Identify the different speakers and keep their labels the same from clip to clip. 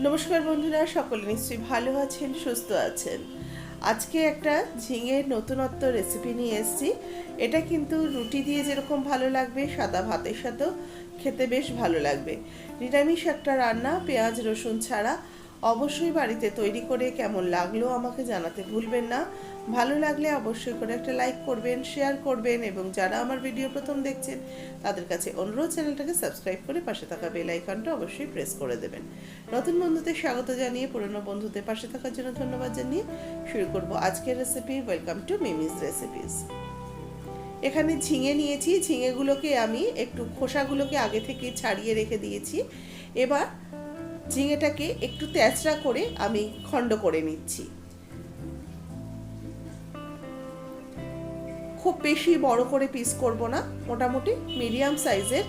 Speaker 1: নমস্কার বন্ধুরা, সকলে নিশ্চয়ই ভালো আছেন, সুস্থ আছেন। আজকে একটা ঝিঙের নতুনত্ব রেসিপি নিয়ে এসেছি। এটা কিন্তু রুটি দিয়ে যেরকম ভালো লাগবে, সাদা ভাতের সাথেও খেতে বেশ ভালো লাগবে। নিরামিষ একটা রান্না, পেঁয়াজ রসুন ছাড়া। অবশ্যই বাড়িতে তৈরি করে কেমন লাগলো আমাকে জানাতে ভুলবেন না। ভালো লাগলে অবশ্যই করে একটা লাইক করবেন, শেয়ার করবেন, এবং যারা আমার ভিডিও প্রথম দেখছেন তাদের কাছে অনুরোধ চ্যানেলটাকে সাবস্ক্রাইব করে পাশে থাকা বেল আইকনটা অবশ্যই প্রেস করে দেবেন। নতুন বন্ধুদের স্বাগত জানিয়ে পুরনো বন্ধুদের পাশে থাকার জন্য ধন্যবাদ জানিয়ে শুরু করব আজকের recipe. Welcome to Mimi's recipes. এখানে ঝিঙে নিয়েছি। ঝিঙেগুলোকে আমি একটু খোসাগুলোকে আগে থেকে ছাড়িয়ে রেখে দিয়েছি। এবার ঝিঙেটাকে একটু তেঁচড়া করে আমি খণ্ড করে নিচ্ছি। খুব বেশি বড় করে পিস করব না, মোটামুটি মিডিয়াম সাইজের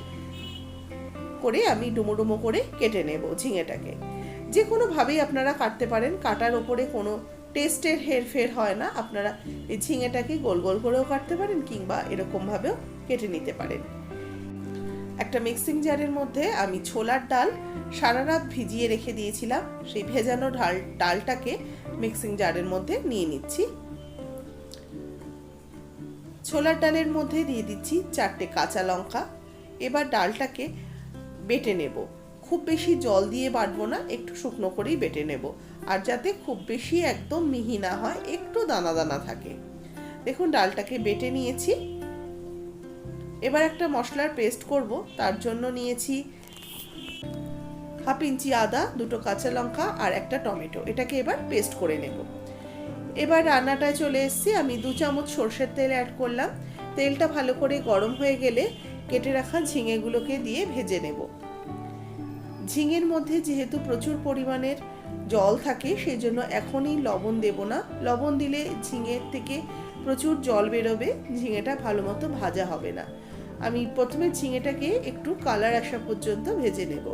Speaker 1: করে আমি ডুমো ডুমো করে কেটে নেব ঝিঙেটাকে। যে কোনোভাবেই আপনারা কাটতে পারেন, কাটার ওপরে কোনো টেস্টের হেরফের হয় না। আপনারা এই ঝিঙেটাকে গোল গোল করেও কাটতে পারেন কিংবা এরকমভাবেও কেটে নিতে পারেন। একটা মিক্সিং জারের মধ্যে আমি ছোলার ডাল সারা রাত ভিজিয়ে রেখে দিয়েছিলাম, সেই ভেজানো ডালটাকে মিক্সিং জারের মধ্যে নিয়ে নিচ্ছি। ছোলার ডালের মধ্যে দিয়ে দিচ্ছি 4টে কাঁচা লঙ্কা। এবার ডালটাকে বেটে নেব। খুব বেশি জল দিয়ে বাটবো না, একটু শুকনো করেই বেটে নেব। আর যাতে খুব বেশি একদম মিহি না হয়, একটু দানা দানা থাকে। দেখুন ডালটাকে বেটে নিয়েছি। এবার একটা মশলার পেস্ট করব। তার জন্য নিয়েছি হাফ ইঞ্চি আদা, 2টো কাঁচা লঙ্কা আর একটা টমেটো। এটাকে এবার পেস্ট করে নেব। এবার রান্নাটায় চলে এসেছি। আমি 2 চামচ সর্ষের তেল অ্যাড করলাম। তেলটা ভালো করে গরম হয়ে গেলে কেটে রাখা ঝিঙেগুলোকে দিয়ে ভেজে নেব। ঝিঙের মধ্যে যেহেতু প্রচুর পরিমাণের জল থাকে, সেই জন্য এখনই লবণ দেব না। লবণ দিলে ঝিঙের থেকে প্রচুর জল বেরোবে, ঝিঙেটা ভালো মতো ভাজা হবে না। আমি প্রথমে ঝিঙেটাকে একটু কালার আসা পর্যন্ত ভেজে নেব।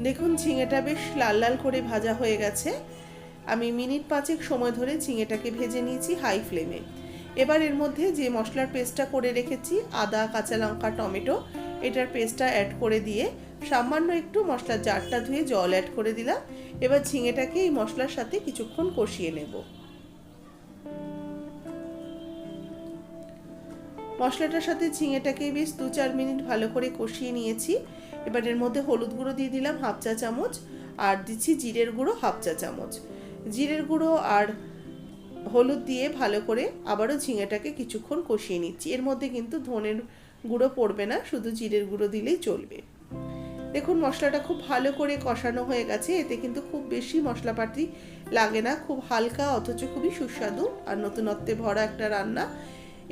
Speaker 1: দেখুন ঝিঙেটা বেশ লাল লাল করে ভাজা হয়ে গেছে। আমি মিনিট 5 সময় ধরে ঝিঙেটাকে ভেজে নিয়েছি হাই ফ্লেমে। এবার এর মধ্যে যে মশলার পেস্টটা করে রেখেছি, আদা, কাঁচা লঙ্কা, টমেটো, এটার পেস্টটা অ্যাড করে দিয়ে সামান্য একটু মশলার জারটা ধুয়ে জল অ্যাড করে দিলাম। এবার ঝিঙেটাকে এই মশলার সাথে কিছুক্ষণ কষিয়ে নেব। মশলাটার সাথে ঝিঙেটাকে বেশ 2-4 মিনিট ভালো করে কষিয়ে নিয়েছি। এবার এর মধ্যে হলুদ গুঁড়ো দিয়ে দিলাম হাফ চা চামচ, আর দিচ্ছি জিরের গুঁড়ো হাফ চা চামচ। জিরের গুঁড়ো আর হলুদ দিয়ে ভালো করে আবারও ঝিঙেটাকে কিছুক্ষণ কষিয়ে নিচ্ছি। এর মধ্যে কিন্তু ধনের গুঁড়ো পড়বে না, শুধু জিরের গুঁড়ো দিলেই চলবে। দেখুন মশলাটা খুব ভালো করে কষানো হয়ে গেছে। এতে কিন্তু খুব বেশি মশলাপাতি লাগে না, খুব হালকা অথচ খুবই সুস্বাদু আর নতুনত্বে ভরা একটা রান্না।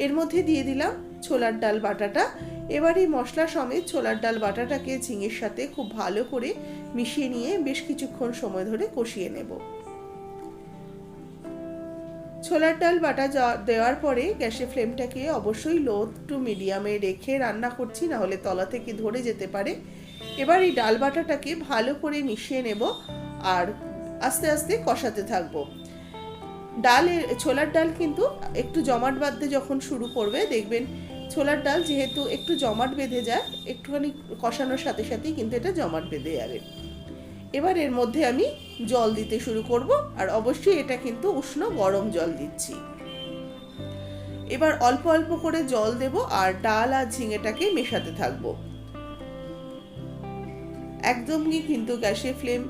Speaker 1: এর মধ্যে দিয়ে দিলাম ছোলার ডাল বাটাটা। এবার এই মশলা সমেত ছোলার ডাল বাটাটাকে ঝিঙের সাথে খুব ভালো করে মিশিয়ে নিয়ে বেশ কিছুক্ষণ সময় ধরে কষিয়ে নেব। ছোলার ডাল বাটা দেওয়ার পরে গ্যাসের ফ্লেমটাকে অবশ্যই লো টু মিডিয়ামে রেখে রান্না করছি, না হলে তলা থেকে ধরে যেতে পারে। এবার এই ডাল বাটাটাকে ভালো করে মিশিয়ে নেব আর আস্তে আস্তে কষাতে থাকবো। ছোলার ডাল কিন্তু একটু জমাট বাঁধতে যখন শুরু করবে, দেখবেন ছোলার ডাল যেহেতু একটু জমাট বেঁধে যায়, একটুখানি কষানোর সাথে সাথেই কিন্তু এটা জমাট বেঁধে যাবে। এবার এর মধ্যে আমি জল দিতে শুরু করব, আর অবশ্যই এটা কিন্তু উষ্ণ গরম জল দিচ্ছি। এবার অল্প অল্প করে জল দেব আর ডাল আর ঝিঙেটাকে মেশাতে থাকব। একদমই কিন্তু গ্যাসের ফ্লেম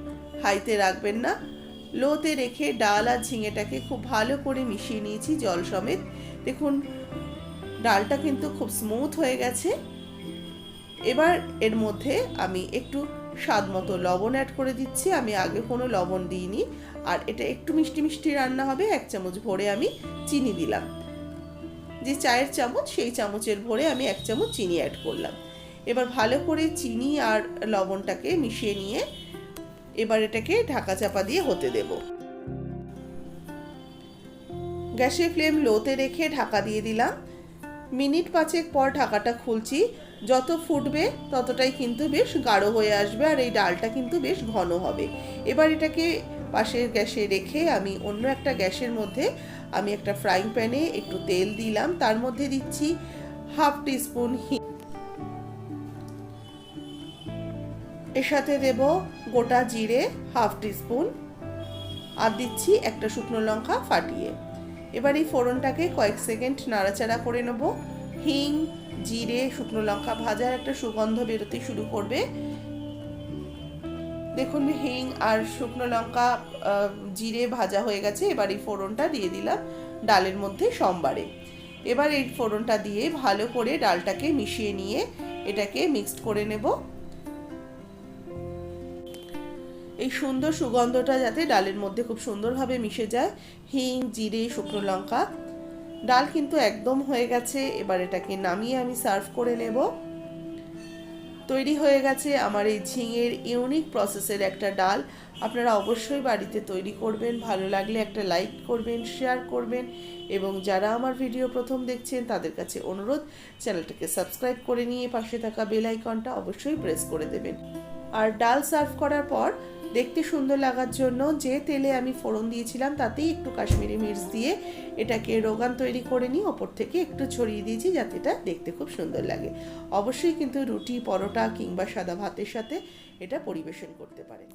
Speaker 1: হাইতে রাখবেন না, লোতে রেখে ডাল আর ঝিঙেটাকে খুব ভালো করে মিশিয়ে নিয়েছি জল সমেত। দেখুন ডালটা কিন্তু খুব স্মুথ হয়ে গেছে। এবার এর মধ্যে আমি একটু স্বাদ মতো লবণ অ্যাড করে দিচ্ছি। আমি আগে কোনো লবণ দিইনি, আর এটা একটু মিষ্টি মিষ্টি রান্না হবে। 1 চামচ ভরে আমি চিনি দিলাম। যে চায়ের চামচ, সেই চামচের ভরে আমি 1 চামচ চিনি অ্যাড করলাম। এবার ভালো করে চিনি আর লবণটাকে মিশিয়ে নিয়ে এবার এটাকে ঢাকা চাপা দিয়ে হতে দেব। গ্যাসের ফ্লেম লোতে রেখে ঢাকা দিয়ে দিলাম। মিনিট 5 পর ঢাকাটা খুলছি। যত ফুটবে ততটাই কিন্তু বেশ গাঢ় হয়ে আসবে, আর এই ডালটা কিন্তু বেশ ঘন হবে। এবার এটাকে পাশের গ্যাসে রেখে আমি অন্য একটা গ্যাসের মধ্যে আমি একটা ফ্রাইং প্যানে একটু তেল দিলাম। তার মধ্যে দিচ্ছি হাফ টিস্পুন এর সাথে দেব গোটা জিরে হাফ টিস্পুন, আর দিচ্ছি একটা শুকনো লঙ্কা ফাটিয়ে। এবার এই ফোড়নটাকে কয়েক সেকেন্ড নাড়াচাড়া করে নেব। হিং, জিরে, শুকনো লঙ্কা ভাজার একটা সুগন্ধ বেরোতে শুরু করবে। দেখুন হিং আর শুকনো লঙ্কা জিরে ভাজা হয়ে গেছে। এবার এই ফোড়নটা দিয়ে দিলাম ডালের মধ্যে সোমবারে। এবার এই ফোড়নটা দিয়ে ভালো করে ডালটাকে মিশিয়ে নিয়ে এটাকে মিক্সড করে নেব। এই সুন্দর সুগন্ধটা যাতে ডালের মধ্যে খুব সুন্দরভাবে মিশে যায়, হিং, জিরে, শুকনো লঙ্কা। ডাল কিন্তু একদম হয়ে গেছে। এবার এটাকে নামিয়ে আমি সার্ভ করে নেব। তৈরি হয়ে গেছে আমার এই ঝিঙের ইউনিক প্রসেসের একটা ডাল। আপনারা অবশ্যই বাড়িতে তৈরি করবেন। ভালো লাগলে একটা লাইক করবেন, শেয়ার করবেন, এবং যারা আমার ভিডিও প্রথম দেখছেন তাদের কাছে অনুরোধ, চ্যানেলটাকে সাবস্ক্রাইব করে নিয়ে পাশে থাকা বেল আইকনটা অবশ্যই প্রেস করে দেবেন। আর ডাল সার্ভ করার পর দেখতে সুন্দর লাগার জন্য যে তেলে আমি ফোড়ন দিয়েছিলাম তাতেই একটু কাশ্মীরি মির্চ দিয়ে এটাকে রোগান তৈরি করে নিয়ে ওপর থেকে একটু ছড়িয়ে দিয়েছি যাতে এটা দেখতে খুব সুন্দর লাগে। অবশ্যই কিন্তু রুটি, পরোটা কিংবা সাদা ভাতের সাথে এটা পরিবেশন করতে পারেন।